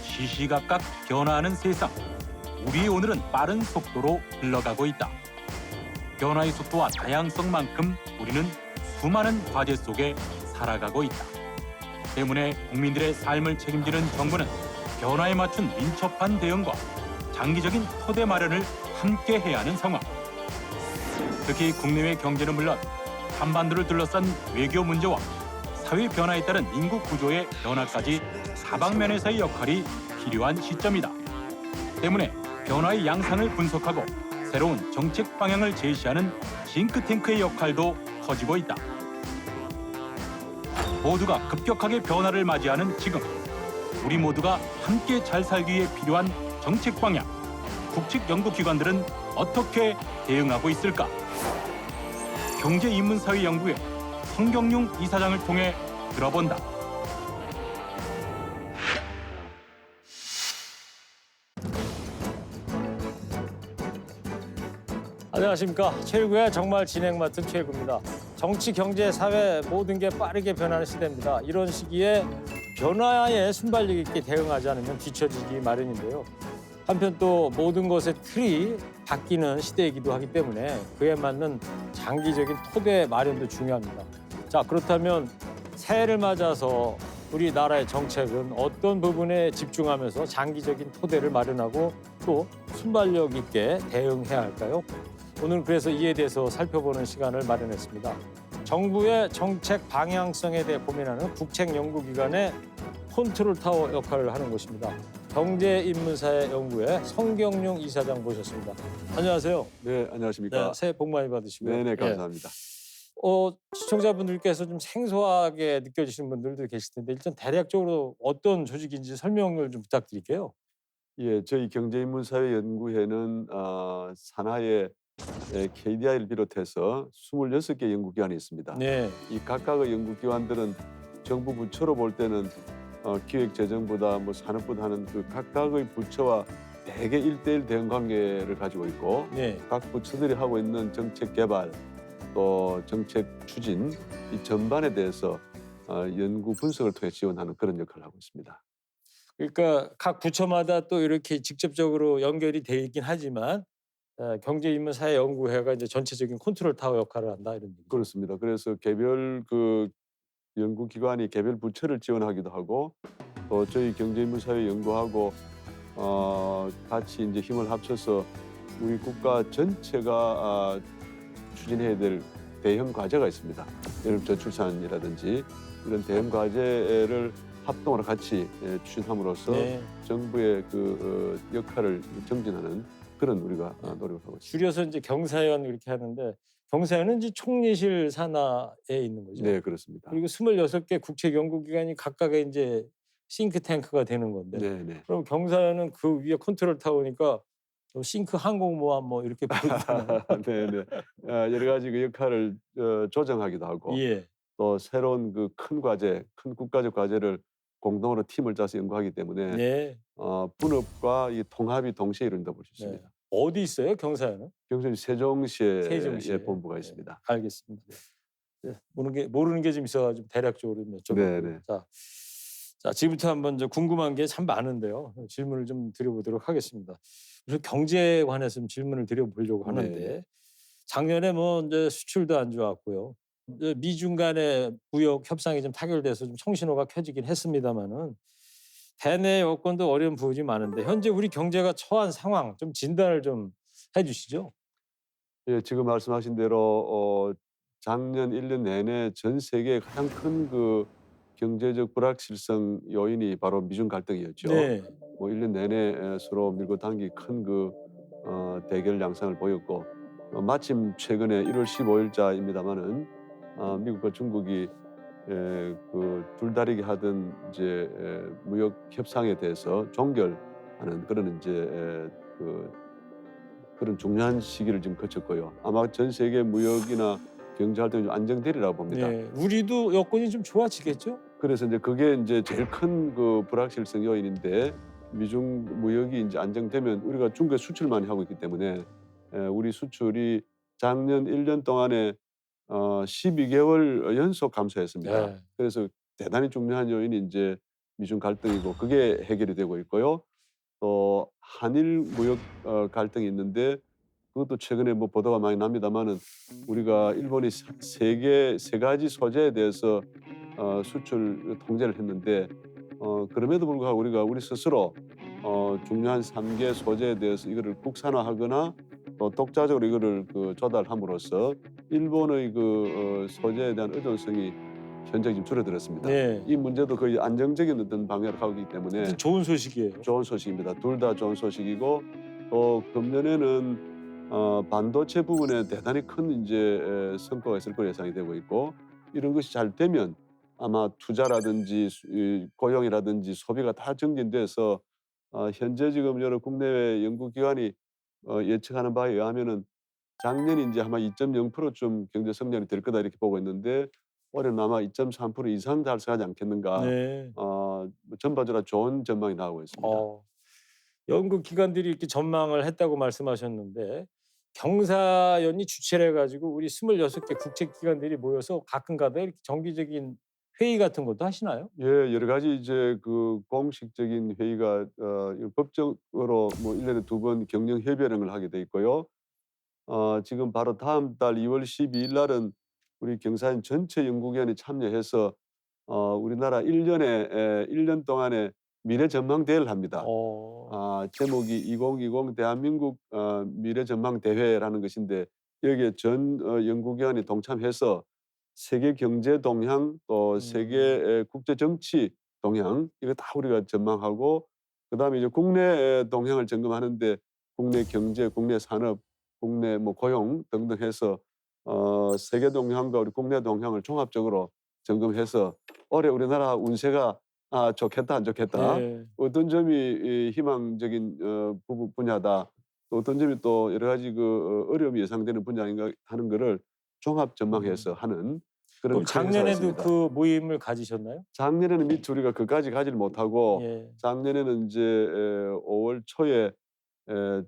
시시각각 변화하는 세상. 우리의 오늘은 빠른 속도로 흘러가고 있다. 변화의 속도와 다양성만큼 우리는 수많은 과제 속에 살아가고 있다. 때문에 국민들의 삶을 책임지는 정부는 변화에 맞춘 민첩한 대응과 장기적인 토대 마련을 함께 해야 하는 상황. 특히 국내외 경제는 물론 한반도를 둘러싼 외교 문제와 사회 변화에 따른 인구 구조의 변화까지 사방면에서의 역할이 필요한 시점이다. 때문에 변화의 양상을 분석하고 새로운 정책 방향을 제시하는 싱크탱크의 역할도 커지고 있다. 모두가 급격하게 변화를 맞이하는 지금, 우리 모두가 함께 잘 살기 위해 필요한 정책 방향, 국책 연구기관들은 어떻게 대응하고 있을까? 경제인문사회연구회 성경용 이사장을 통해 들어본다. 안녕하십니까. 최일구의 정말 진행 맡은 최일구입니다. 정치, 경제, 사회 모든 게 빠르게 변하는 시대입니다. 이런 시기에 변화에 순발력 있게 대응하지 않으면 뒤처지기 마련인데요. 한편 또 모든 것의 틀이 바뀌는 시대이기도 하기 때문에 그에 맞는 장기적인 토대 마련도 중요합니다. 자, 그렇다면 새해를 맞아서 우리나라의 정책은 어떤 부분에 집중하면서 장기적인 토대를 마련하고 또 순발력 있게 대응해야 할까요? 오늘 그래서 이에 대해서 살펴보는 시간을 마련했습니다. 정부의 정책 방향성에 대해 고민하는 국책연구기관의 컨트롤 타워 역할을 하는 곳입니다. 경제인문사회 연구회 성경용 이사장 모셨습니다. 안녕하세요. 네, 안녕하십니까. 네, 새해 복 많이 받으시고요. 네네, 감사합니다. 시청자분들께서 좀 생소하게 느껴지시는 분들도 계실 텐데 일단 대략적으로 어떤 조직인지 설명을 좀 부탁드릴게요. 예, 저희 경제인문사회연구회는 산하에 KDI를 비롯해서 26개 연구기관이 있습니다. 네, 이 각각의 연구기관들은 정부 부처로 볼 때는 기획재정부다 뭐 산업부다 하는 그 각각의 부처와 대개 1대1 대응 관계를 가지고 있고 네. 각 부처들이 하고 있는 정책 개발 또 정책 추진 이 전반에 대해서 연구 분석을 통해 지원하는 그런 역할을 하고 있습니다. 그러니까 각 부처마다 또 이렇게 직접적으로 연결이 돼 있긴 하지만 경제인문사회연구회가 이제 전체적인 컨트롤 타워 역할을 한다 이런 얘기죠. 그렇습니다. 그래서 개별 연구기관이 개별 부처를 지원하기도 하고 또 저희 경제인문사회 연구하고 같이 이제 힘을 합쳐서 우리 국가 전체가 추진해야 될 대형 과제가 있습니다. 예를 들어 저출산이라든지 이런 대형 과제를 합동으로 같이 추진함으로써 네. 정부의 역할을 정진하는 그런 우리가 노력을 하고 있습니다. 줄여서 이제 경사연 이렇게 하는데 경사연은 이제 총리실 산하에 있는 거죠. 네, 그렇습니다. 그리고 26개 국책 연구기관이 각각의 이제 싱크탱크가 되는 건데 네, 네. 그럼 경사연은 그 위에 컨트롤 타워니까 싱크 항공모함 뭐 이렇게 부르잖아요. 네, 네. 여러 가지 그 역할을 조정하기도 하고 예. 또 새로운 그 큰 과제, 큰 국가적 과제를 공동으로 팀을 짜서 연구하기 때문에 네. 분업과 이 통합이 동시에 이룬다고 볼 수 네. 있습니다. 어디 있어요, 경사연은? 경선 세종시에 세종시에. 본부가 네. 있습니다. 알겠습니다. 네. 모르는 게 좀 있어가지고 대략적으로 여쭤보고. 네, 네. 자, 지금부터 한번 저 궁금한 게 참 많은데요. 질문을 좀 드려보도록 하겠습니다. 우선 경제에 관해서 좀 질문을 드려보려고 하는데 네. 작년에 뭐 이제 수출도 안 좋았고요. 이제 미중 간의 무역 협상이 좀 타결돼서 좀 청신호가 켜지긴 했습니다만은 대내 여건도 어려운 부분이 많은데 현재 우리 경제가 처한 상황 좀 진단을 좀 해주시죠. 예, 지금 말씀하신 대로 작년 1년 내내 전 세계의 가장 큰 경제적 불확실성 요인이 바로 미중 갈등이었죠. 네. 뭐 1년 내내 서로 밀고 당기 큰 대결 양상을 보였고 마침 최근에 1월 15일자입니다마는 미국과 중국이 줄다리기 하던 이제 무역 협상에 대해서 종결하는 그런 그런 중요한 시기를 지금 거쳤고요. 아마 전 세계 무역이나 경제 활동이 좀 안정되리라고 봅니다. 네. 우리도 여건이 좀 좋아지겠죠? 그래서 이제 그게 이제 제일 큰 불확실성 요인인데 미중 무역이 이제 안정되면 우리가 중국에 수출 많이 하고 있기 때문에 우리 수출이 작년 1년 동안에 12개월 연속 감소했습니다. 네. 그래서 대단히 중요한 요인이 이제 미중 갈등이고 그게 해결이 되고 있고요. 또 한일 무역 갈등이 있는데 그것도 최근에 뭐 보도가 많이 납니다마는 우리가 일본이 세 가지 소재에 대해서 수출 통제를 했는데 그럼에도 불구하고 우리가 우리 스스로 중요한 3개 소재에 대해서 이거를 국산화하거나 또 독자적으로 이거를 조달함으로써 일본의 소재에 대한 의존성이 현저히 좀 줄어들었습니다. 네. 이 문제도 거의 안정적인 어떤 방향을 가고 있기 때문에 하여튼 좋은 소식이에요. 좋은 소식입니다. 둘 다 좋은 소식이고 또 금년에는 반도체 부분에 대단히 큰 이제 성과가 있을 거로 예상이 되고 있고 이런 것이 잘 되면 아마 투자라든지 이 고용이라든지 소비가 다 증진돼서 현재 지금 여러 국내외 연구기관이 예측하는 바에 의하면은 작년이 이제 아마 2.0%좀 경제 성장이 될 거다 이렇게 보고 있는데 올해는 아마 2.3% 이상 달성하지 않겠는가. 네. 뭐 전반적으로 좋은 전망이 나오고 있습니다. 연구 기관들이 이렇게 전망을 했다고 말씀하셨는데 경사연이 주최를 해가지고 우리 26개 국책 기관들이 모여서 가끔가다 이렇게 정기적인 회의 같은 것도 하시나요? 예, 여러 가지 이제 공식적인 회의가 이 법적으로 뭐 1년에 2번 경영 협의회를 하게 돼 있고요. 지금 바로 다음 달 2월 12일 날은 우리 경사연 전체 연구기관이 참여해서 우리나라 1년 동안의 미래 전망 대회를 합니다. 제목이 2020 대한민국 미래 전망 대회라는 것인데 여기에 전 연구기관이 동참해서 세계 경제 동향 또 세계 국제 정치 동향 이거 다 우리가 전망하고 그다음에 이제 국내 동향을 점검하는데 국내 경제, 국내 산업, 국내 뭐 고용 등등 해서 세계 동향과 우리 국내 동향을 종합적으로 점검해서 올해 우리나라 운세가 좋겠다 안 좋겠다 네. 어떤 점이 이 희망적인 분야다 또 어떤 점이 또 여러 가지 어려움이 예상되는 분야인가 하는 거를 종합 전망해서 하는 그런 그럼 큰 행사가 작년에도 있습니다. 그 모임을 가지셨나요? 작년에는 미처 우리가 그까지 가지를 못하고 예. 작년에는 이제 5월 초에 에,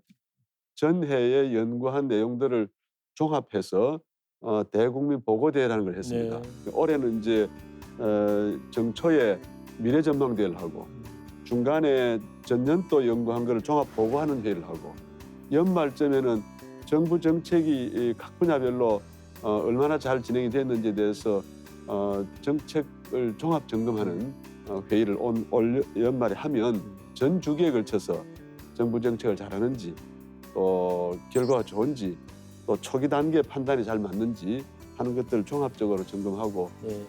전해에 연구한 내용들을 종합해서 대국민 보고 대회라는 걸 했습니다. 네. 올해는 이제 정초에 미래 전망 대회를 하고 중간에 전년도 연구한 거를 종합 보고하는 회의를 하고 연말쯤에는 정부 정책이 이 각 분야별로 얼마나 잘 진행이 됐는지에 대해서 정책을 종합 점검하는 회의를 올 연말에 하면 전 주기에 걸쳐서 정부 정책을 잘하는지 또 결과가 좋은지 또 초기 단계 판단이 잘 맞는지 하는 것들을 종합적으로 점검하고 예.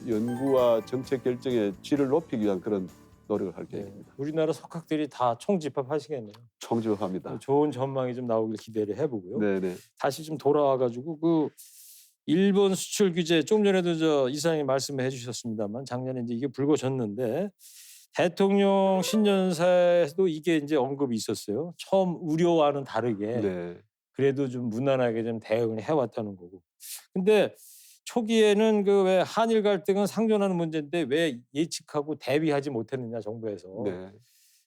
연구와 정책 결정의 질을 높이기 위한 그런 노력을 할 예. 계획입니다. 우리나라 석학들이 다 총집합하시겠네요. 총집합합니다. 좋은 전망이 좀 나오길 기대를 해보고요. 네네. 다시 좀 돌아와가지고 그 일본 수출 규제 좀 전에도 저 이사장님 말씀해 주셨습니다만 작년에 이제 이게 불거졌는데 대통령 신년사에도 이게 이제 언급이 있었어요. 처음 우려와는 다르게 네. 그래도 좀 무난하게 좀 대응을 해왔다는 거고. 근데 초기에는 그 왜 한일 갈등은 상존하는 문제인데 왜 예측하고 대비하지 못했느냐 정부에서 네.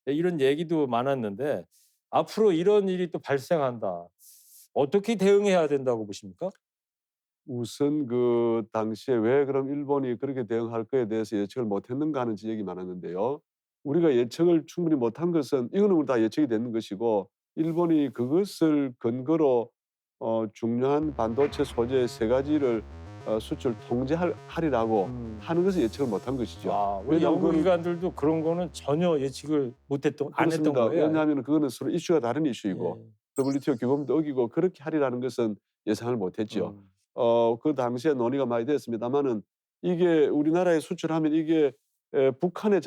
이런 얘기도 많았는데 앞으로 이런 일이 또 발생한다. 어떻게 대응해야 된다고 보십니까? 우선 당시에 왜 그럼 일본이 그렇게 대응할 거에 대해서 예측을 못했는가 하는 지적이 많았는데요. 우리가 예측을 충분히 못한 것은 이거는 우리 다 예측이 되는 것이고 일본이 그것을 근거로 중요한 반도체 소재 세 가지를 수출 통제하리라고 하는 것을 예측을 못한 것이죠. 우리 왜냐하면 그거는 연구기관들도 그런 거는 전혀 예측을 못했던 안 했던 그렇습니다. 거예요. 왜냐하면 그거는 서로 이슈가 다른 이슈이고 예. WTO 규범도 어기고 그렇게 하리라는 것은 예상을 못했죠. 그 당시에 논의가 많이 됐습니다마는 이게 우리나라에 수출하면 이게 북한에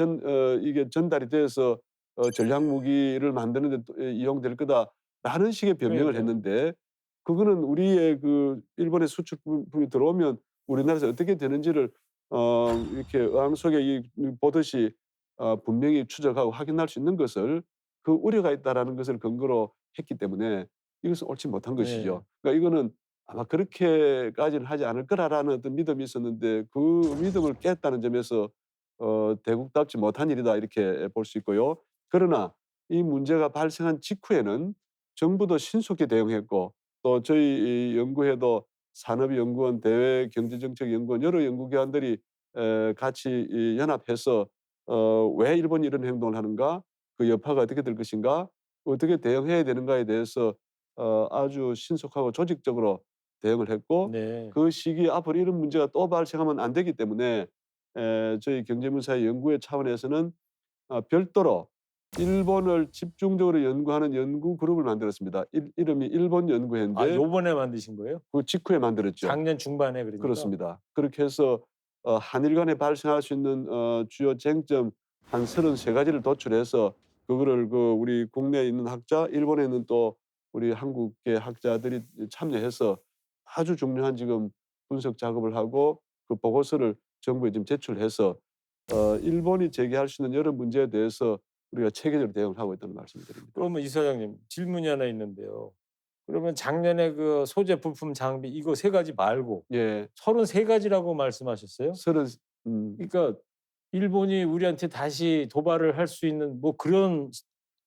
이게 전달이 돼서 전략 무기를 만드는 데 또 이용될 거다라는 식의 변명을 그러니까요. 했는데 그거는 우리의 일본의 수출품이 들어오면 우리나라에서 어떻게 되는지를 이렇게 의왕 속에 보듯이 분명히 추적하고 확인할 수 있는 것을 그 우려가 있다라는 것을 근거로 했기 때문에 이것은 옳지 못한 것이죠. 그러니까 이거는 아마 그렇게까지는 하지 않을 거라는 어떤 믿음이 있었는데 그 믿음을 깼다는 점에서 대국답지 못한 일이다 이렇게 볼 수 있고요. 그러나 이 문제가 발생한 직후에는 정부도 신속히 대응했고 또 저희 이 연구회도 산업연구원, 대외경제정책연구원 여러 연구기관들이 같이 연합해서 왜 일본이 이런 행동을 하는가, 그 여파가 어떻게 될 것인가, 어떻게 대응해야 되는가에 대해서 아주 신속하고 조직적으로 대응을 했고 네. 그 시기에 앞으로 이런 문제가 또 발생하면 안 되기 때문에 저희 경제문사의 연구의 차원에서는 별도로 일본을 집중적으로 연구하는 연구 그룹을 만들었습니다. 이름이 일본 아, 연구회인데 요번에 만드신 거예요? 그 직후에 만들었죠. 작년 중반에 그러니까. 그렇습니다. 그렇게 해서 한일 간에 발생할 수 있는 주요 쟁점 한 33가지를 도출해서 그거를 우리 국내에 있는 학자, 일본에 있는 또 우리 한국계 학자들이 참여해서 아주 중요한 지금 분석 작업을 하고 그 보고서를 정부에 지금 제출해서 일본이 제기할 수 있는 여러 문제에 대해서 우리가 체계적으로 대응을 하고 있다는 말씀을 드립니다. 그러면 이사장님 질문이 하나 있는데요. 그러면 작년에 그 소재 부품 장비 이거 세 가지 말고 예, 33가지라고 말씀하셨어요? 서른 그러니까 일본이 우리한테 다시 도발을 할 수 있는 뭐 그런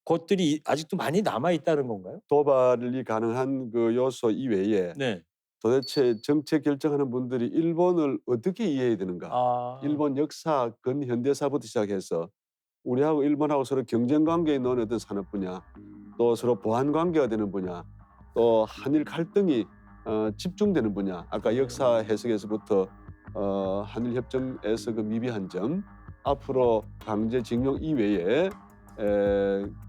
것들이 아직도 많이 남아 있다는 건가요? 도발이 가능한 그 요소 이외에 네. 도대체 정책 결정하는 분들이 일본을 어떻게 이해해야 되는가? 아. 일본 역사, 근현대사부터 시작해서 우리하고 일본하고 서로 경쟁 관계에 있는 어떤 산업 분야, 또 서로 보완 관계가 되는 분야, 또 한일 갈등이 집중되는 분야. 아까 역사 해석에서부터 한일 협정에서 그 미비한 점, 앞으로 강제징용 이외에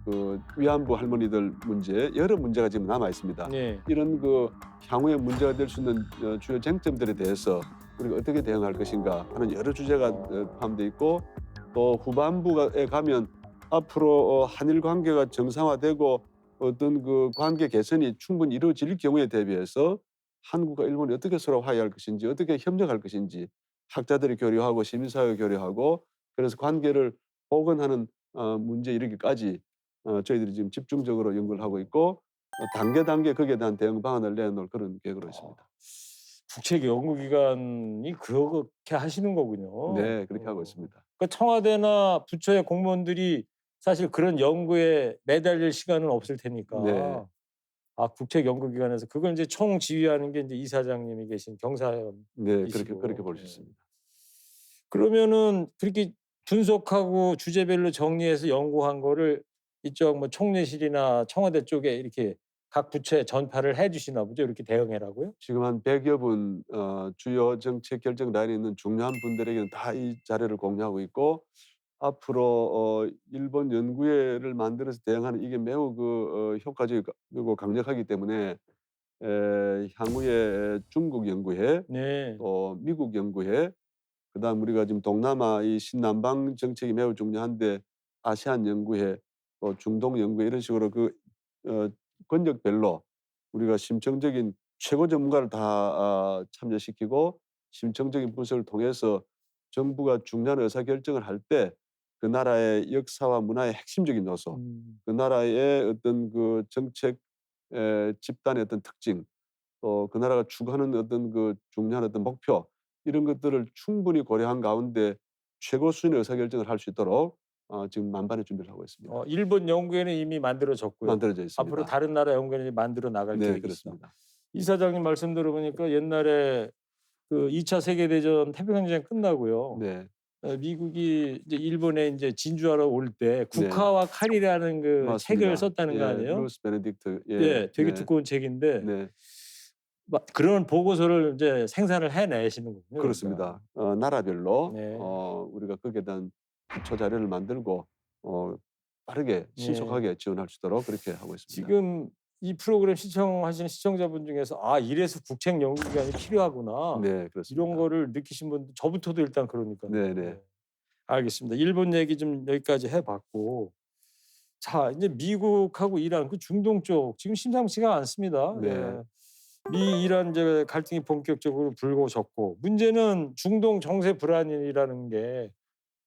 그 위안부 할머니들 문제, 여러 문제가 지금 남아 있습니다. 네. 이런 그 향후에 문제가 될 수 있는 주요 쟁점들에 대해서 우리가 어떻게 대응할 것인가 하는 여러 주제가 포함되어 있고 또 후반부에 가면 앞으로 한일 관계가 정상화되고 어떤 그 관계 개선이 충분히 이루어질 경우에 대비해서 한국과 일본이 어떻게 서로 화해할 것인지 어떻게 협력할 것인지 학자들이 교류하고 시민사회가 교류하고 그래서 관계를 복원하는 문제에 이르기까지 저희들이 지금 집중적으로 연구를 하고 있고 단계 거기에 대한 대응 방안을 내놓을 그런 계획으로 있습니다. 국책연구기관이 그렇게 하시는 거군요. 네, 그렇게 하고 있습니다. 그러니까 청와대나 부처의 공무원들이 사실 그런 연구에 매달릴 시간은 없을 테니까. 네. 아, 국책연구기관에서 그걸 이제 총지휘하는 게 이제 이사장님이 계신 경사연. 네, 이시고. 그렇게 볼 수 있습니다. 그러면은 그렇게 분석하고 주제별로 정리해서 연구한 거를 이쪽 뭐 총리실이나 청와대 쪽에 이렇게 각 부처에 전파를 해 주시나 보죠. 이렇게 대응해라고요? 지금 한 100여 분 주요 정책 결정 라인에 있는 중요한 분들에게는 다 이 자료를 공유하고 있고 앞으로 일본 연구회를 만들어서 대응하는 이게 매우 효과적이고 강력하기 때문에 향후에 중국 연구회 네. 또 미국 연구회 그다음 우리가 지금 동남아 이 신남방 정책이 매우 중요한데 아세안 연구회 또 중동 연구회 이런 식으로 권역별로 우리가 심층적인 최고 전문가를 다 참여시키고 심층적인 분석을 통해서 정부가 중요한 의사결정을 할 때 그 나라의 역사와 문화의 핵심적인 요소, 그 나라의 어떤 그 정책 집단의 어떤 특징, 또 그 나라가 추구하는 어떤 그 중요한 어떤 목표 이런 것들을 충분히 고려한 가운데 최고 수준의 의사결정을 할 수 있도록 지금 만반의 준비를 하고 있습니다. 일본 연구회는 이미 만들어졌고요. 만들어져 있습니다. 앞으로 다른 나라 연구회는 만들어 나갈 네, 계획이시다. 그렇습니다. 이사장님 말씀 들어보니까 옛날에 그 2차 세계대전 태평양전 끝나고요. 네. 미국이 이제 일본에 이제 진주하러 올 때 네. 국화와 칼이라는 그 맞습니다. 책을 썼다는 거 예, 아니에요? 루스 베네딕트. 예, 예, 되게 네. 두꺼운 책인데 네, 막 그런 보고서를 이제 생산을 해내시는 거군요. 그렇습니다. 나라별로 네. 우리가 거기에 대한 기초 자료를 만들고 빠르게 신속하게 지원할 수 있도록 그렇게 하고 있습니다. 지금 이 프로그램 시청하시는 시청자분 중에서 아, 이래서 국책연구기관이 필요하구나. 네, 그렇습니다. 이런 거를 느끼신 분 저부터도 일단 그러니까요. 네. 알겠습니다. 일본 얘기 좀 여기까지 해봤고 자, 이제 미국하고 이란 그 중동 쪽 지금 심상치가 않습니다. 네. 예. 미 이란 이제 갈등이 본격적으로 불거졌고 문제는 중동 정세 불안이라는 게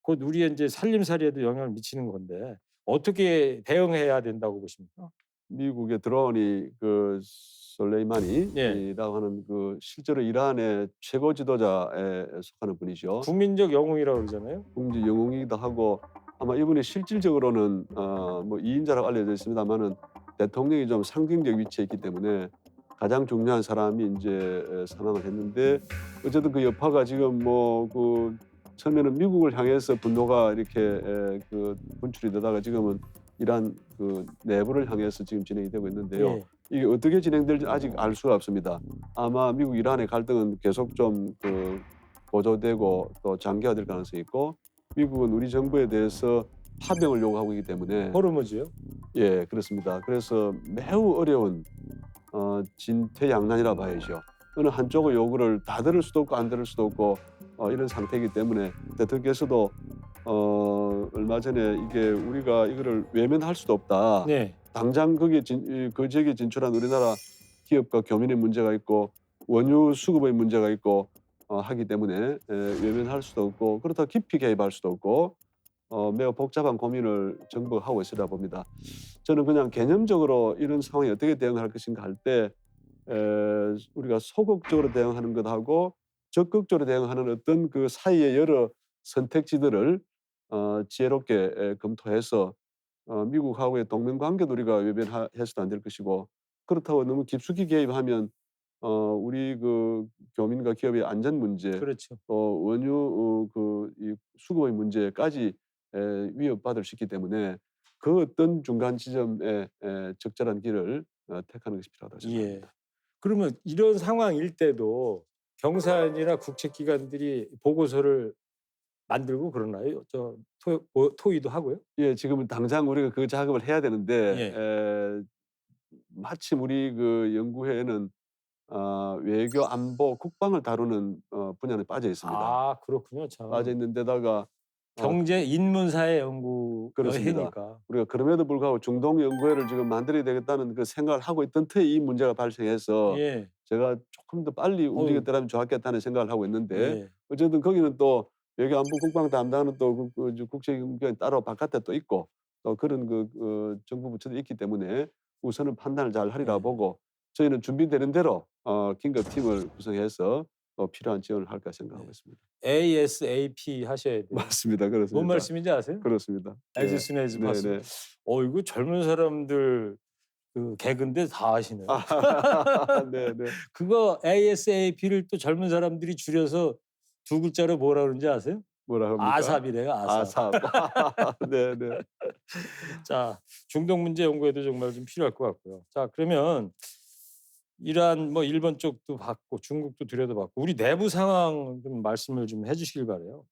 곧 우리의 이제 살림살이에도 영향을 미치는 건데 어떻게 대응해야 된다고 보십니까? 미국의 드론이 그 솔레이마니라고 예. 하는 그 실제로 이란의 최고 지도자에 속하는 분이죠. 국민적 영웅이라고 그러잖아요. 국제 영웅이기도 하고 아마 이분이 실질적으로는 뭐 2인자라고 알려져 있습니다만은 대통령이 좀 상징적 위치에 있기 때문에 가장 중요한 사람이 이제 사망을 했는데 어쨌든 그 여파가 지금 뭐 그 처음에는 미국을 향해서 분노가 이렇게 그 분출이 되다가 지금은 이란 그 내부를 향해서 지금 진행이 되고 있는데요. 예. 이게 어떻게 진행될지 아직 알 수가 없습니다. 아마 미국 이란의 갈등은 계속 좀 그 고조되고 또 장기화될 가능성이 있고, 미국은 우리 정부에 대해서 파병을 요구하고 있기 때문에 호르무즈요? 예, 그렇습니다. 그래서 매우 어려운 진퇴양난이라 봐야죠. 어느 한쪽의 요구를 다 들을 수도 없고 안 들을 수도 없고 이런 상태이기 때문에 대통령께서도 얼마 전에 이게 우리가 이거를 외면할 수도 없다. 네. 당장 그 지역에 진출한 우리나라 기업과 교민의 문제가 있고 원유 수급의 문제가 있고 하기 때문에 외면할 수도 없고 그렇다고 깊이 개입할 수도 없고 매우 복잡한 고민을 정부가 하고 있으라 봅니다. 저는 그냥 개념적으로 이런 상황에 어떻게 대응할 것인가 할 때 우리가 소극적으로 대응하는 것하고 적극적으로 대응하는 어떤 그 사이의 여러 선택지들을 지혜롭게 검토해서 미국하고의 동맹 관계도 우리가 외면해서도 안 될 것이고, 그렇다고 너무 깊숙이 개입하면 우리 그 교민과 기업의 안전 문제, 그렇죠. 또 원유 이 수급의 문제까지 위협받을 수 있기 때문에 그 어떤 중간 지점에 적절한 길을 택하는 것이 필요하다고 예. 생각합니다. 그러면 이런 상황일 때도 경산이나 국책기관들이 보고서를 만들고 그러나요? 토의도 하고요? 예, 지금은 당장 우리가 그 작업을 해야 되는데 예. 마침 우리 그 연구회에는 외교, 안보, 국방을 다루는 분야에 빠져 있습니다. 아, 그렇군요. 참. 빠져 있는 데다가 경제 인문사회 연구 그렇습니다. 회니까. 우리가 그럼에도 불구하고 중동 연구회를 지금 만들어야 되겠다는 그 생각을 하고 있던 터에 이 문제가 발생해서 예. 제가 조금 더 빨리 움직였더라면 좋았겠다는 생각을 하고 있는데 예. 어쨌든 거기는 또 외교, 안보, 국방 담당하는 또 국제연구원이 따로 바깥에 또 있고 또 그런 정부 부처도 있기 때문에 우선은 판단을 잘 하리라 예. 보고 저희는 준비되는 대로 긴급팀을 구성해서 필요한 지원을 할까 생각하고 네. 있습니다. ASAP 하셔야 돼요. 맞습니다. 그렇습니다. 뭔 말씀인지 아세요? 그렇습니다. as soon as possible. 네네. 이거 젊은 사람들 그 개그인데 다 아시네요. 네네. 그거 ASAP를 또 젊은 사람들이 줄여서 두 글자로 뭐라 그러는지 아세요? 뭐라 합니까? 아삽이래요. 아삽. 아삽. 네네. 자, 중동 문제 연구에도 정말 좀 필요할 것 같고요. 자, 그러면 이란 뭐 일본 쪽도 봤고 중국도 들여다봤고 우리 내부 상황 좀 말씀을 좀 해주시길 바래요.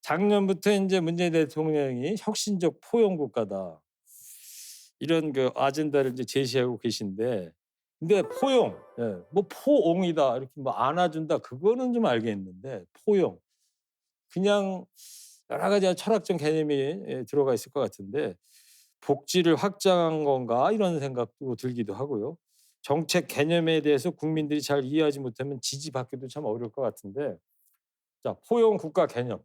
작년부터 이제 문재인 대통령이 혁신적 포용 국가다 이런 그 아젠다를 이제 제시하고 계신데, 근데 포용, 뭐 포옹이다 이렇게 뭐 안아준다 그거는 좀 알겠는데 포용 그냥 여러 가지 철학적 개념이 들어가 있을 것 같은데 복지를 확장한 건가 이런 생각도 들기도 하고요. 정책 개념에 대해서 국민들이 잘 이해하지 못하면 지지받기도 참 어려울 것 같은데, 자 포용 국가 개념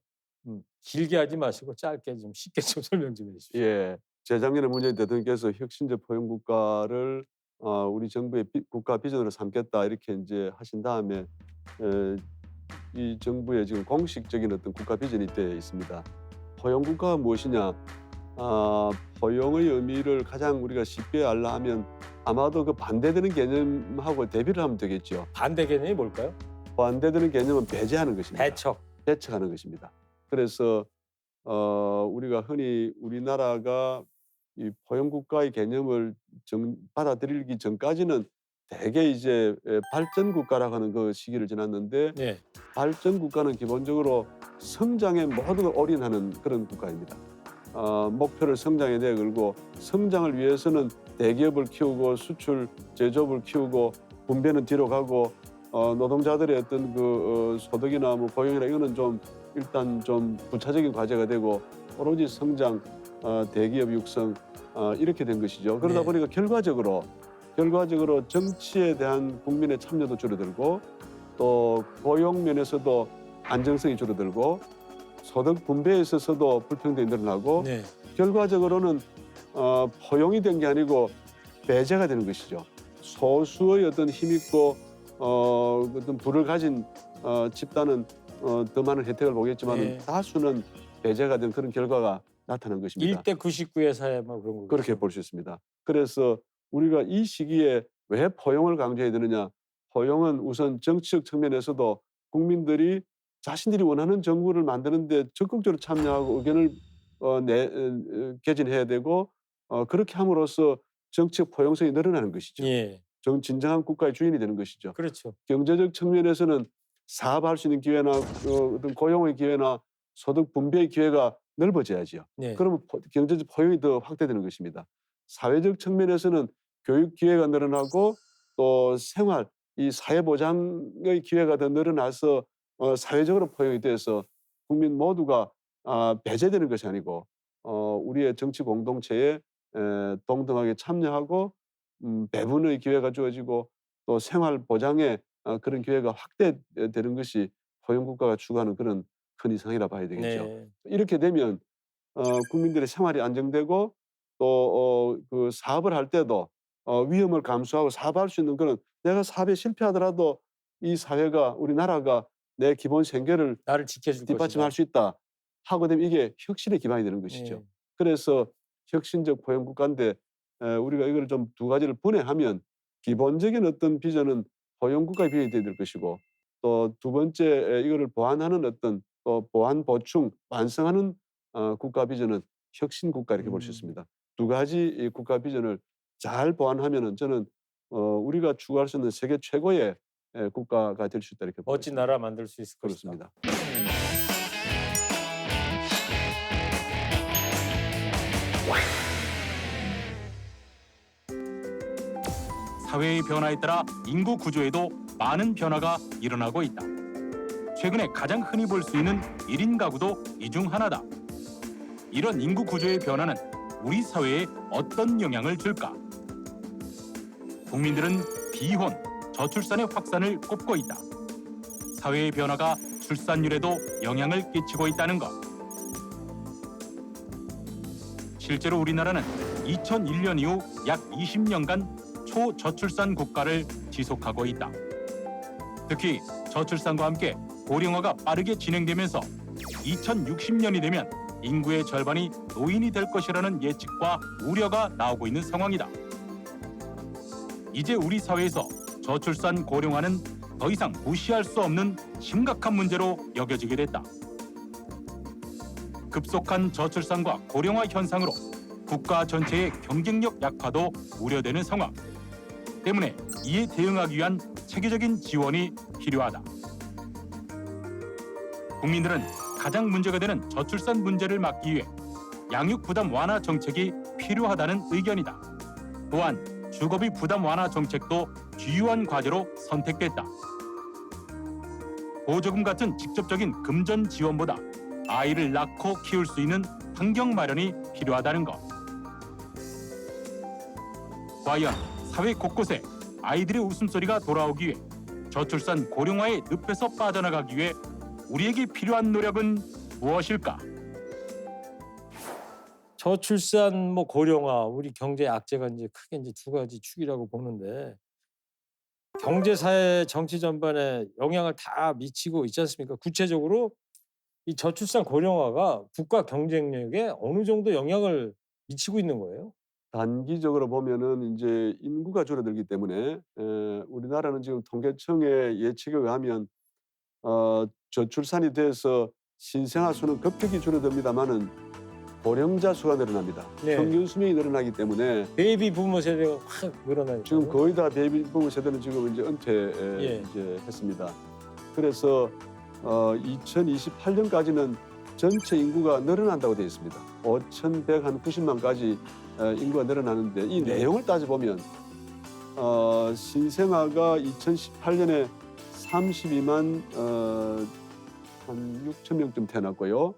길게 하지 마시고 짧게 좀 쉽게 좀 설명 좀 해주십시오. 예. 재작년에 문재인 대통령께서 혁신적 포용 국가를 우리 정부의 국가 비전으로 삼겠다 이렇게 이제 하신 다음에 이 정부의 지금 공식적인 어떤 국가 비전이 되어 있습니다. 포용 국가가 무엇이냐? 포용의 의미를 가장 우리가 쉽게 알라 하면 아마도 그 반대되는 개념하고 대비를 하면 되겠죠. 반대 개념이 뭘까요? 반대되는 개념은 배제하는 것입니다. 배척. 하는 것입니다. 그래서 우리가 흔히 우리나라가 이 포용국가의 개념을 받아들이기 전까지는 대개 이제 발전국가라고 하는 그 시기를 지났는데 네. 발전국가는 기본적으로 성장에 모든 걸 올인하는 그런 국가입니다. 목표를 성장에 내걸고 성장을 위해서는 대기업을 키우고 수출 제조업을 키우고 분배는 뒤로 가고 노동자들의 어떤 그 소득이나 뭐 고용이나 이거는 좀 일단 좀 부차적인 과제가 되고 오로지 성장, 대기업 육성 이렇게 된 것이죠. 그러다 네. 보니까 결과적으로 정치에 대한 국민의 참여도 줄어들고 또 고용 면에서도 안정성이 줄어들고 소득 분배에 있어서도 불평등이 늘어나고 네. 결과적으로는 포용이 된 게 아니고 배제가 되는 것이죠. 소수의 어떤 힘있고 어떤 부를 가진 집단은 더 많은 혜택을 보겠지만 네. 다수는 배제가 된 그런 결과가 나타난 것입니다. 1대 99의 사회 뭐 그런 거. 그렇게 볼 수 있습니다. 그래서 우리가 이 시기에 왜 포용을 강조해야 되느냐? 포용은 우선 정치적 측면에서도 국민들이 자신들이 원하는 정부를 만드는데 적극적으로 참여하고 의견을 개진해야 되고 그렇게 함으로써 정치적 포용성이 늘어나는 것이죠. 예. 진정한 국가의 주인이 되는 것이죠. 그렇죠. 경제적 측면에서는 사업할 수 있는 기회나 어떤 고용의 기회나 소득 분배의 기회가 넓어져야지요. 네. 그러면 경제적 포용이 더 확대되는 것입니다. 사회적 측면에서는 교육 기회가 늘어나고 또 생활, 이 사회 보장의 기회가 더 늘어나서 사회적으로 포용이 돼서 국민 모두가 배제되는 것이 아니고 우리의 정치 공동체에 동등하게 참여하고 배분의 기회가 주어지고 또 생활 보장에 그런 기회가 확대되는 것이 포용국가가 추구하는 그런 큰 이상이라 봐야 되겠죠. 네. 이렇게 되면 국민들의 생활이 안정되고 또 그 사업을 할 때도 위험을 감수하고 사업할 수 있는 그런 내가 사업에 실패하더라도 이 사회가 우리나라가 내 기본 생계를 나를 지켜줄 뒷받침할 것이다. 수 있다 하고 되면 이게 혁신의 기반이 되는 것이죠. 예. 그래서 혁신적 포용국가인데 우리가 이걸 좀 두 가지를 분해하면 기본적인 어떤 비전은 포용국가의 비전이 될 것이고 또 두 번째 이거를 보완하는 어떤 또 보완 보충 완성하는 국가 비전은 혁신 국가 이렇게 볼 수 있습니다. 두 가지 이 국가 비전을 잘 보완하면은 저는 우리가 추구할 수 있는 세계 최고의 국가가 될 수 있다 이렇게 보고 멋진 있습니다. 나라 만들 수 있을 것이다. 그렇습니다. 사회의 변화에 따라 인구 구조에도 많은 변화가 일어나고 있다. 최근에 가장 흔히 볼 수 있는 1인 가구도 이 중 하나다. 이런 인구 구조의 변화는 우리 사회에 어떤 영향을 줄까? 국민들은 비혼, 저출산의 확산을 꼽고 있다. 사회의 변화가 출산율에도 영향을 끼치고 있다는 것. 실제로 우리나라는 2001년 이후 약 20년간 초저출산 국가를 지속하고 있다. 특히 저출산과 함께 고령화가 빠르게 진행되면서 2060년이 되면 인구의 절반이 노인이 될 것이라는 예측과 우려가 나오고 있는 상황이다. 이제 우리 사회에서 저출산 고령화는 더 이상 무시할 수 없는 심각한 문제로 여겨지게 됐다. 급속한 저출산과 고령화 현상으로 국가 전체의 경쟁력 약화도 우려되는 상황. 때문에 이에 대응하기 위한 체계적인 지원이 필요하다. 국민들은 가장 문제가 되는 저출산 문제를 막기 위해 양육 부담 완화 정책이 필요하다는 의견이다. 또한 주거비 부담 완화 정책도 주요한 과제로 선택됐다. 보조금 같은 직접적인 금전 지원보다 아이를 낳고 키울 수 있는 환경 마련이 필요하다는 것. 과연 사회 곳곳에 아이들의 웃음소리가 돌아오기 위해 저출산 고령화의 늪에서 빠져나가기 위해 우리에게 필요한 노력은 무엇일까? 저출산, 고령화, 우리 경제 악재가 이제 크게 이제 두 가지 축이라고 보는데 경제, 사회, 정치 전반에 영향을 다 미치고 있지 않습니까? 구체적으로 이 저출산 고령화가 국가 경쟁력에 어느 정도 영향을 미치고 있는 거예요? 단기적으로 보면은 이제 인구가 줄어들기 때문에 우리나라는 지금 통계청의 예측에 의하면 저출산이 돼서 신생아 수는 급격히 줄어듭니다마는 고령자 수가 늘어납니다. 네. 평균 수명이 늘어나기 때문에 베이비 부모 세대가 확 늘어나니까. 지금 거의 다 베이비 부모 세대는 지금 이제 예. 이제 했습니다. 그래서 2028년까지는 전체 인구가 늘어난다고 되어 있습니다. 5,190만까지 인구가 늘어나는데 이 네. 내용을 따져보면 신생아가 2018년에 32만 한 6천 명쯤 태어났고요.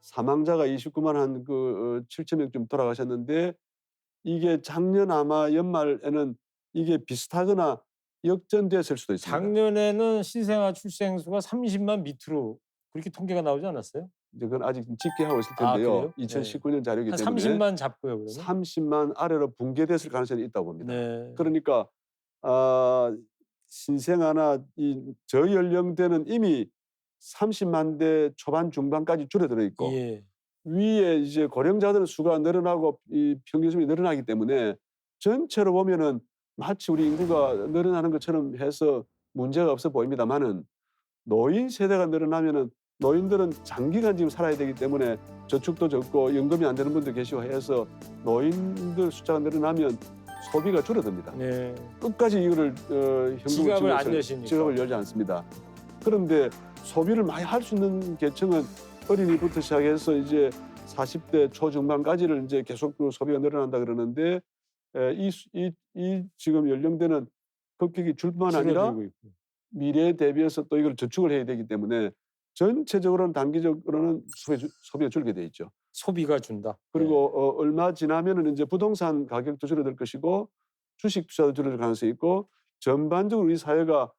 사망자가 29만 한 7천 명쯤 돌아가셨는데 이게 작년 아마 연말에는 이게 비슷하거나 역전됐을 수도 있습니다. 작년에는 신생아 출생 수가 30만 밑으로 그렇게 통계가 나오지 않았어요? 이제 그건 아직 집계하고 있을 아, 텐데요. 그래요? 2019년 자료이기 한 때문에 30만 잡고요, 그러면. 30만 아래로 붕괴됐을 가능성이 있다고 봅니다. 네. 그러니까 신생아나 이 저연령대는 이미 30만 대 초반 중반까지 줄어들어 있고 예. 위에 이제 고령자들 수가 늘어나고 이 평균 수명이 늘어나기 때문에 전체로 보면은 마치 우리 인구가 늘어나는 것처럼 해서 문제가 없어 보입니다만은 노인 세대가 늘어나면은 노인들은 장기간 지금 살아야 되기 때문에 저축도 적고 연금이 안 되는 분들 계시고 해서 노인들 숫자가 늘어나면 소비가 줄어듭니다. 네. 끝까지 이거를 현금을 지갑을 안 집어서 여시니까. 지갑을 열지 않습니다. 그런데 소비를 많이 할 수 있는 계층은 어린이부터 시작해서 이제 40대 초중반까지를 이제 계속 그 소비가 늘어난다 그러는데 이 지금 연령대는 급격히 줄 뿐만 아니라 줄어들고 있고. 미래에 대비해서 또 이걸 저축을 해야 되기 때문에 전체적으로는 단기적으로는 소비가 줄게 돼 있죠. 소비가 준다. 그리고 얼마 지나면은 이제 부동산 가격도 줄어들 것이고 주식 투자도 줄어들 가능성이 있고 전반적으로 우리 사회가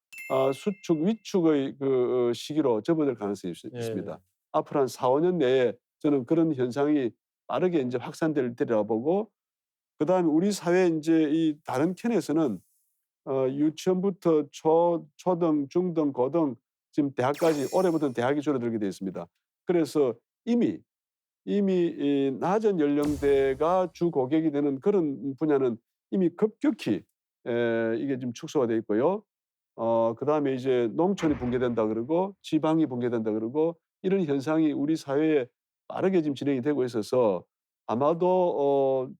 수축 위축의 그 시기로 접어들 가능성이 있습니다. 앞으로 한 4, 5년 내에 저는 그런 현상이 빠르게 이제 확산될 때라고 보고 그다음에 우리 사회 이제 이 다른 켠에서는 유치원부터 초등, 중등, 고등 지금 대학까지 올해부터는 대학이 줄어들게 되어 있습니다. 그래서 이미 이 낮은 연령대가 주 고객이 되는 그런 분야는 이미 급격히 이게 지금 축소가 되어 있고요. 그다음에 이제 농촌이 붕괴된다 그러고 지방이 붕괴된다 그러고 이런 현상이 우리 사회에 빠르게 지금 진행이 되고 있어서 아마도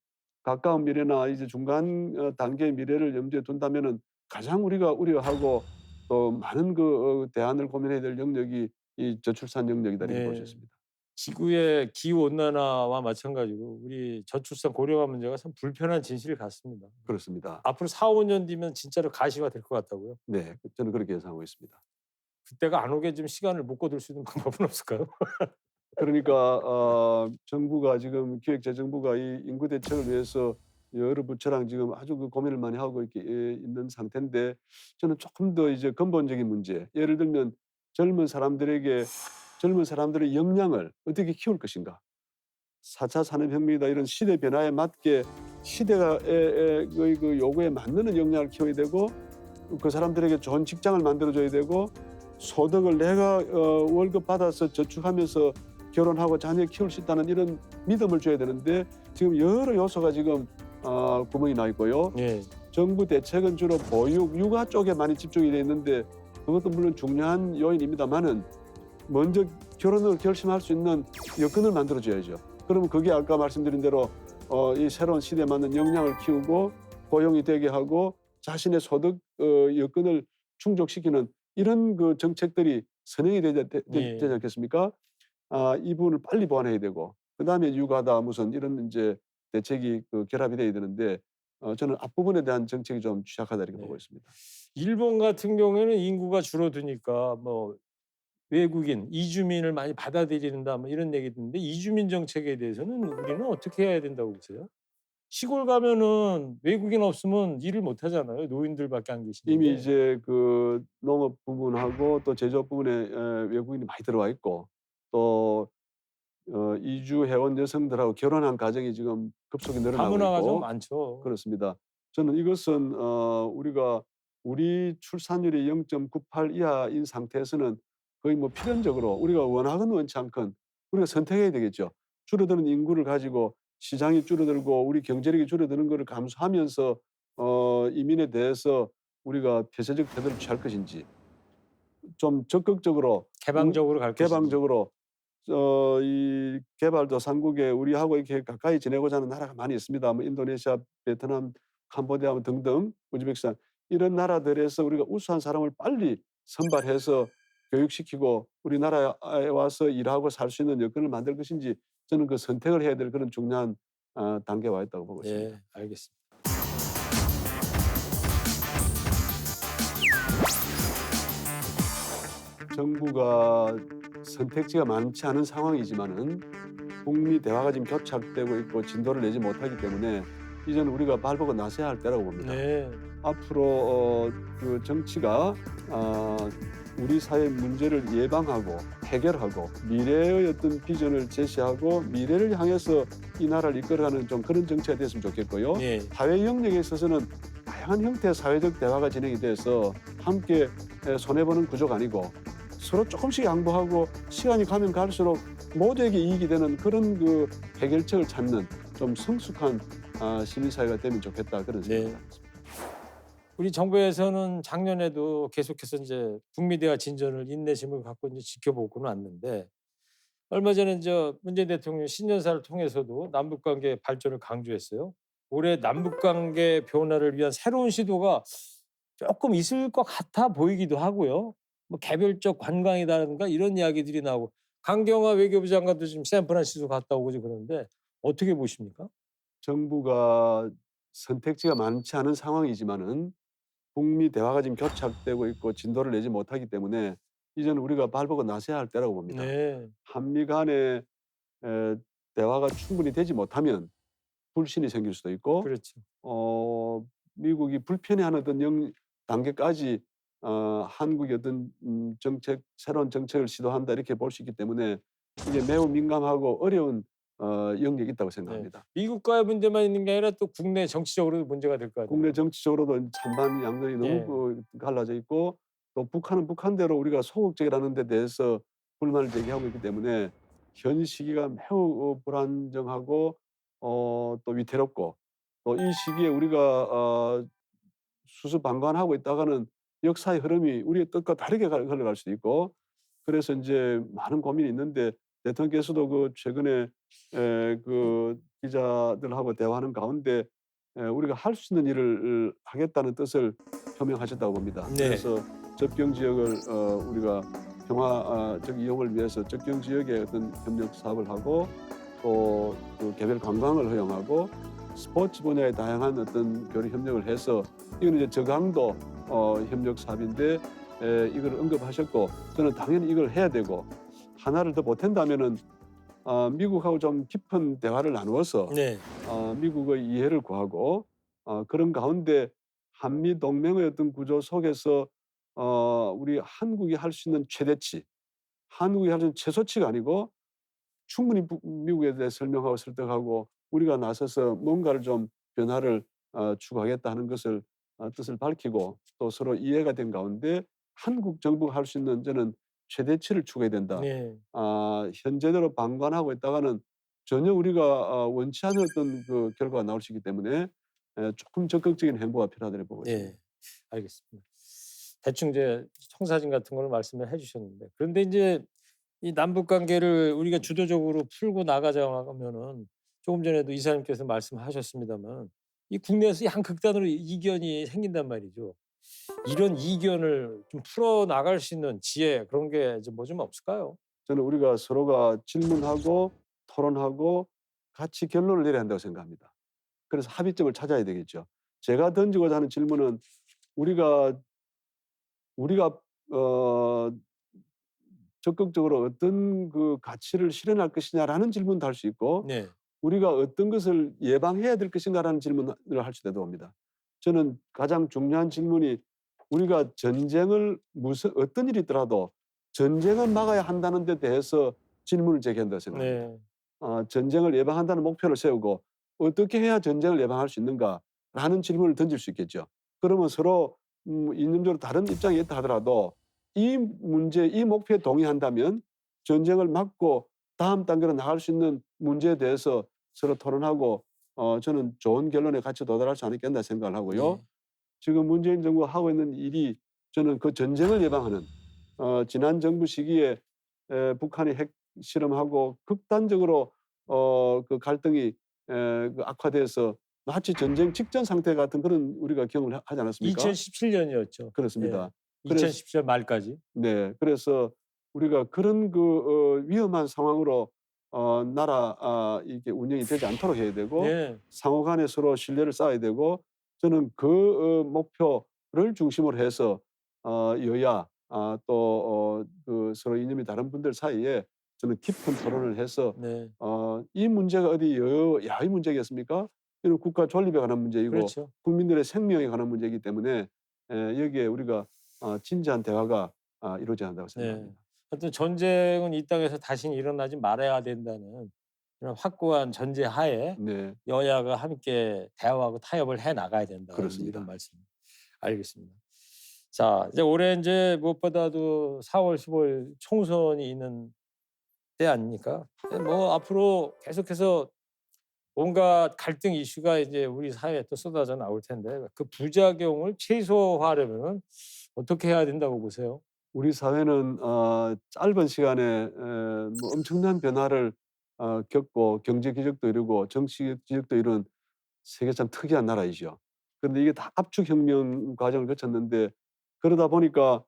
가까운 미래나 이제 중간 단계의 미래를 염두에 둔다면은 가장 우리가 우려하고 또 많은 그 대안을 고민해야 될 영역이 이 저출산 영역이다 이렇게 볼 수 있습니다. 지구의 기후 온난화와 마찬가지로 우리 저출산 고령화 문제가 참 불편한 진실 같습니다. 그렇습니다. 앞으로 4, 5년 뒤면 진짜로 가시화 될 것 같다고요? 네, 저는 그렇게 예상하고 있습니다. 그때가 안 오게 좀 시간을 묶어둘 수 있는 방법은 없을까요? 그러니까 정부가 지금 기획재정부가 이 인구 대책을 위해서 여러 부처랑 지금 아주 그 고민을 많이 하고 이렇게 있는 상태인데 저는 조금 더 이제 근본적인 문제, 예를 들면 젊은 사람들의 역량을 어떻게 키울 것인가. 4차 산업혁명이다 이런 시대 변화에 맞게 시대가 그 요구에 맞는 역량을 키워야 되고 그 사람들에게 좋은 직장을 만들어줘야 되고 소득을 내가 월급 받아서 저축하면서 결혼하고 자녀 키울 수 있다는 이런 믿음을 줘야 되는데 지금 여러 요소가 지금 구멍이 나 있고요. 예. 정부 대책은 주로 보육, 육아 쪽에 많이 집중이 돼 있는데 그것도 물론 중요한 요인입니다만은 먼저 결혼을 결심할 수 있는 여건을 만들어줘야죠. 그러면 그게 아까 말씀드린 대로 이 새로운 시대에 맞는 역량을 키우고 고용이 되게 하고 자신의 소득 여건을 충족시키는 이런 그 정책들이 선행이 되지 않겠습니까? 이 부분을 빨리 보완해야 되고 그다음에 육아다 무슨 이런 이제 대책이 그 결합이 돼야 되는데 저는 앞부분에 대한 정책이 좀 취약하다 이렇게 보고 있습니다. 일본 같은 경우에는 인구가 줄어드니까 뭐 외국인, 이주민을 많이 받아들인다 뭐 이런 얘기 듣는데 이주민 정책에 대해서는 우리는 어떻게 해야 된다고 보세요? 시골 가면은 외국인 없으면 일을 못 하잖아요. 노인들밖에 안 계시는데. 이미 이제 그 농업 부분하고 또 제조업 부분에 외국인이 많이 들어와 있고 또 이주 회원 여성들하고 결혼한 가정이 지금 급속히 늘어나고 다문화 가정 있고 많죠. 그렇습니다. 저는 이것은 우리 출산율이 0.98 이하인 상태에서는 거의 뭐 필연적으로 우리가 원하건 원치 않건 우리가 선택해야 되겠죠. 줄어드는 인구를 가지고 시장이 줄어들고 우리 경제력이 줄어드는 것을 감수하면서 이민에 대해서 우리가 폐쇄적 태도를 취할 것인지 좀 적극적으로 개방적으로 갈 것인지. 개방적으로 이 개발도상국에 우리하고 이렇게 가까이 지내고자 하는 나라가 많이 있습니다. 뭐 인도네시아, 베트남, 캄보디아 등등, 우즈베키스탄 이런 나라들에서 우리가 우수한 사람을 빨리 선발해서 교육시키고 우리나라에 와서 일하고 살 수 있는 여건을 만들 것인지 저는 그 선택을 해야 될 그런 중요한 단계에 와 있다고 보고 있습니다. 예, 알겠습니다. 정부가 선택지가 많지 않은 상황이지만은 북미 대화가 지금 교착되고 있고 진도를 내지 못하기 때문에 이제는 우리가 발버둥 나서야 할 때라고 봅니다. 네. 앞으로 그 정치가 우리 사회 문제를 예방하고 해결하고 미래의 어떤 비전을 제시하고 미래를 향해서 이 나라를 이끌어가는 좀 그런 정치가 됐으면 좋겠고요. 예. 사회 영역에 있어서는 다양한 형태의 사회적 대화가 진행이 돼서 함께 손해보는 구조가 아니고 서로 조금씩 양보하고 시간이 가면 갈수록 모두에게 이익이 되는 그런 그 해결책을 찾는 좀 성숙한 시민사회가 되면 좋겠다 그런 생각이 듭니다. 우리 정부에서는 작년에도 계속해서 이제 북미 대화 진전을 인내심을 갖고 이제 지켜보고는 왔는데 얼마 전에 문재인 대통령 신년사를 통해서도 남북 관계 발전을 강조했어요. 올해 남북 관계 변화를 위한 새로운 시도가 조금 있을 것 같아 보이기도 하고요. 뭐 개별적 관광이라든가 이런 이야기들이 나오고 강경화 외교부 장관도 지금 샌프란시스코 갔다 오고 그러는데 어떻게 보십니까? 정부가 선택지가 많지 않은 상황이지만은 북미 대화가 지금 교착되고 있고 진도를 내지 못하기 때문에 이제는 우리가 발버둥 나서야 할 때라고 봅니다. 네, 한미 간의 에, 대화가 충분히 되지 못하면 불신이 생길 수도 있고 그렇죠. 미국이 불편해하는 어떤 단계까지 한국이 어떤 새로운 정책을 시도한다 이렇게 볼 수 있기 때문에 이게 매우 민감하고 어려운 영역이 있다고 네. 생각합니다. 미국과의 문제만 있는 게 아니라 또 국내 정치적으로도 문제가 될 거 아니에요. 국내 정치적으로도 찬반 양면이 너무 예. 갈라져 있고 또 북한은 북한대로 우리가 소극적이라는 데 대해서 불만을 제기하고 있기 때문에 현 시기가 매우 불안정하고 또 위태롭고 또 이 시기에 우리가 수수방관하고 있다가는 역사의 흐름이 우리의 뜻과 다르게 흘러갈 수도 있고 그래서 이제 많은 고민이 있는데 대통령께서도 그 최근에 그 기자들하고 대화하는 가운데 우리가 할 수 있는 일을 하겠다는 뜻을 표명하셨다고 봅니다. 네. 그래서 접경 지역을 우리가 평화적 이용을 위해서 접경 지역에 어떤 협력 사업을 하고 또 그 개별 관광을 허용하고 스포츠 분야의 다양한 어떤 교류 협력을 해서 이거는 이제 저강도 협력 사업인데 이걸 언급하셨고 저는 당연히 이걸 해야 되고 하나를 더 보탠다면은 미국하고 좀 깊은 대화를 나누어서 네. 미국의 이해를 구하고 그런 가운데 한미 동맹의 어떤 구조 속에서 우리 한국이 할 수 있는 최대치, 한국이 할 수 있는 최소치가 아니고 충분히 미국에 대해 설명하고 설득하고 우리가 나서서 뭔가를 좀 변화를 추구하겠다 하는 것을 뜻을 밝히고 또 서로 이해가 된 가운데 한국 정부가 할 수 있는 저는 최대치를 추구해야 된다. 네. 현재대로 방관하고 있다가는 전혀 우리가 원치 않은 어떤 그 결과가 나올 수 있기 때문에 조금 적극적인 행보가 필요하다고 보고 있습니다. 네. 알겠습니다. 대충 이제 청사진 같은 걸 말씀을 해 주셨는데 그런데 이제 이 남북 관계를 우리가 주도적으로 풀고 나가자면은 조금 전에도 이사님께서 말씀하셨습니다만 이 국내에서 양극단으로 이견이 생긴단 말이죠. 이런 이견을 좀 풀어 나갈 수 있는 지혜 그런 게 좀 없을까요? 저는 우리가 서로가 질문하고 토론하고 같이 결론을 내려야 한다고 생각합니다. 그래서 합의점을 찾아야 되겠죠. 제가 던지고자 하는 질문은 우리가 어 적극적으로 어떤 그 가치를 실현할 것이냐라는 질문도 할 수 있고 네. 우리가 어떤 것을 예방해야 될 것인가라는 질문을 할 수도 옵니다. 저는 가장 중요한 질문이 우리가 전쟁을 어떤 일이 있더라도 전쟁을 막아야 한다는 데 대해서 질문을 제기한다고 생각합니다. 네. 전쟁을 예방한다는 목표를 세우고 어떻게 해야 전쟁을 예방할 수 있는가라는 질문을 던질 수 있겠죠. 그러면 서로 이념적으로 다른 입장이 있다 하더라도 이 문제, 이 목표에 동의한다면 전쟁을 막고 다음 단계로 나갈 수 있는 문제에 대해서 서로 토론하고 저는 좋은 결론에 같이 도달할 수 않겠나 생각을 하고요. 네. 지금 문재인 정부가 하고 있는 일이 저는 그 전쟁을 예방하는 지난 정부 시기에 북한이 핵 실험하고 극단적으로 그 갈등이 그 악화돼서 마치 전쟁 직전 상태 같은 그런 우리가 경험을 하지 않았습니까? 2017년이었죠. 그렇습니다. 예. 그래서 2017년 말까지. 네, 그래서 우리가 그런 그 위험한 상황으로 나라 이게 운영이 되지 않도록 해야 되고 네. 상호 간에 서로 신뢰를 쌓아야 되고 저는 그 목표를 중심으로 해서 여야 그 서로 이념이 다른 분들 사이에 저는 깊은 토론을 해서 네. 이 문제가 어디 야의 문제겠습니까? 이는 국가 존립에 관한 문제이고 그렇죠. 국민들의 생명에 관한 문제이기 때문에 여기에 우리가 진지한 대화가 이루어져야 한다고 네. 생각합니다. 하여튼 전쟁은 이 땅에서 다시는 일어나지 말아야 된다는 그런 확고한 전제 하에 네, 여야가 함께 대화하고 타협을 해 나가야 된다. 그렇습니다. 이런 말씀. 알겠습니다. 자, 이제 올해 이제 무엇보다도 4월 15일 총선이 있는 때 아닙니까? 뭐 앞으로 계속해서 온갖 갈등 이슈가 이제 우리 사회에 또 쏟아져 나올 텐데 그 부작용을 최소화하려면 어떻게 해야 된다고 보세요? 우리 사회는 짧은 시간에 뭐 엄청난 변화를 겪고 경제 기적도 이루고 정치 기적도 이룬 세계상 특이한 나라이죠. 그런데 이게 다 압축혁명 과정을 거쳤는데 그러다 보니까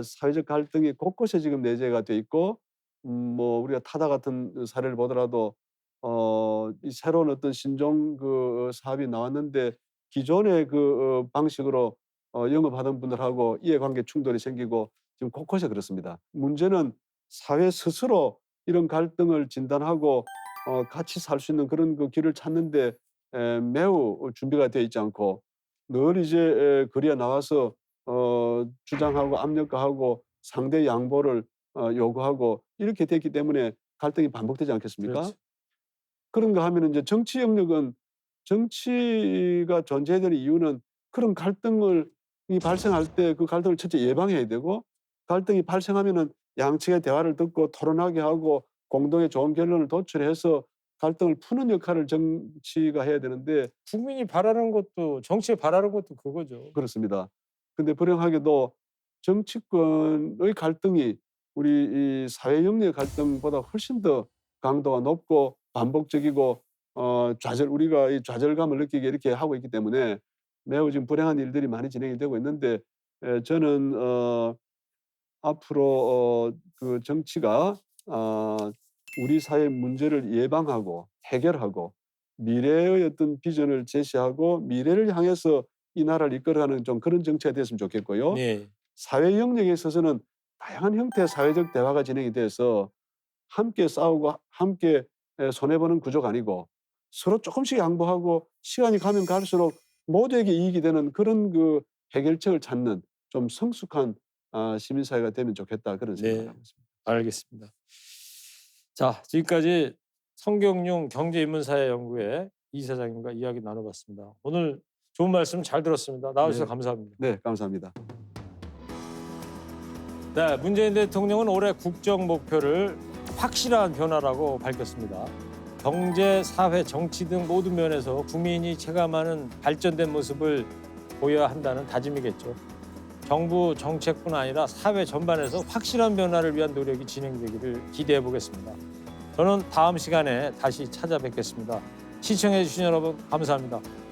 사회적 갈등이 곳곳에 지금 내재가 돼 있고 뭐 우리가 타다 같은 사례를 보더라도 이 새로운 어떤 신종 사업이 나왔는데 기존의 방식으로 영업하던 분들하고 이해관계 충돌이 생기고 지금 곳곳에 그렇습니다. 문제는 사회 스스로 이런 갈등을 진단하고 같이 살 수 있는 그런 길을 찾는데 매우 준비가 되어 있지 않고 늘 이제 거리에 나와서 주장하고 압력가하고 상대 양보를 요구하고 이렇게 됐기 때문에 갈등이 반복되지 않겠습니까? 그렇죠. 그런가 하면은 이제 정치 영역은 정치가 존재해야 되는 이유는 그런 갈등을 이 발생할 때 그 갈등을 첫째 예방해야 되고 갈등이 발생하면은 양측의 대화를 듣고 토론하게 하고 공동의 좋은 결론을 도출해서 갈등을 푸는 역할을 정치가 해야 되는데 국민이 바라는 것도 정치에 바라는 것도 그거죠. 그렇습니다. 근데 불행하게도 정치권의 갈등이 우리 이 사회 영역의 갈등보다 훨씬 더 강도가 높고 반복적이고 우리가 이 좌절감을 느끼게 이렇게 하고 있기 때문에 매우 지금 불행한 일들이 많이 진행이 되고 있는데 저는 앞으로 그 정치가 우리 사회 문제를 예방하고 해결하고 미래의 어떤 비전을 제시하고 미래를 향해서 이 나라를 이끌어가는 좀 그런 정치가 됐으면 좋겠고요. 네. 사회 영역에 있어서는 다양한 형태의 사회적 대화가 진행이 돼서 함께 싸우고 함께 손해보는 구조가 아니고 서로 조금씩 양보하고 시간이 가면 갈수록 모두에게 이익이 되는 그런 해결책을 찾는 좀 성숙한 시민사회가 되면 좋겠다 그런 생각을 네. 하고 있습니다. 알겠습니다. 자, 지금까지 성경용 경제인문사회연구회 이사장님과 이야기 나눠봤습니다. 오늘 좋은 말씀 잘 들었습니다. 나와주셔서 네. 감사합니다. 네, 감사합니다. 네, 문재인 대통령은 올해 국정 목표를 확실한 변화라고 밝혔습니다. 경제, 사회, 정치 등 모든 면에서 국민이 체감하는 발전된 모습을 보여야 한다는 다짐이겠죠. 정부 정책뿐 아니라 사회 전반에서 확실한 변화를 위한 노력이 진행되기를 기대해 보겠습니다. 저는 다음 시간에 다시 찾아뵙겠습니다. 시청해 주신 여러분 감사합니다.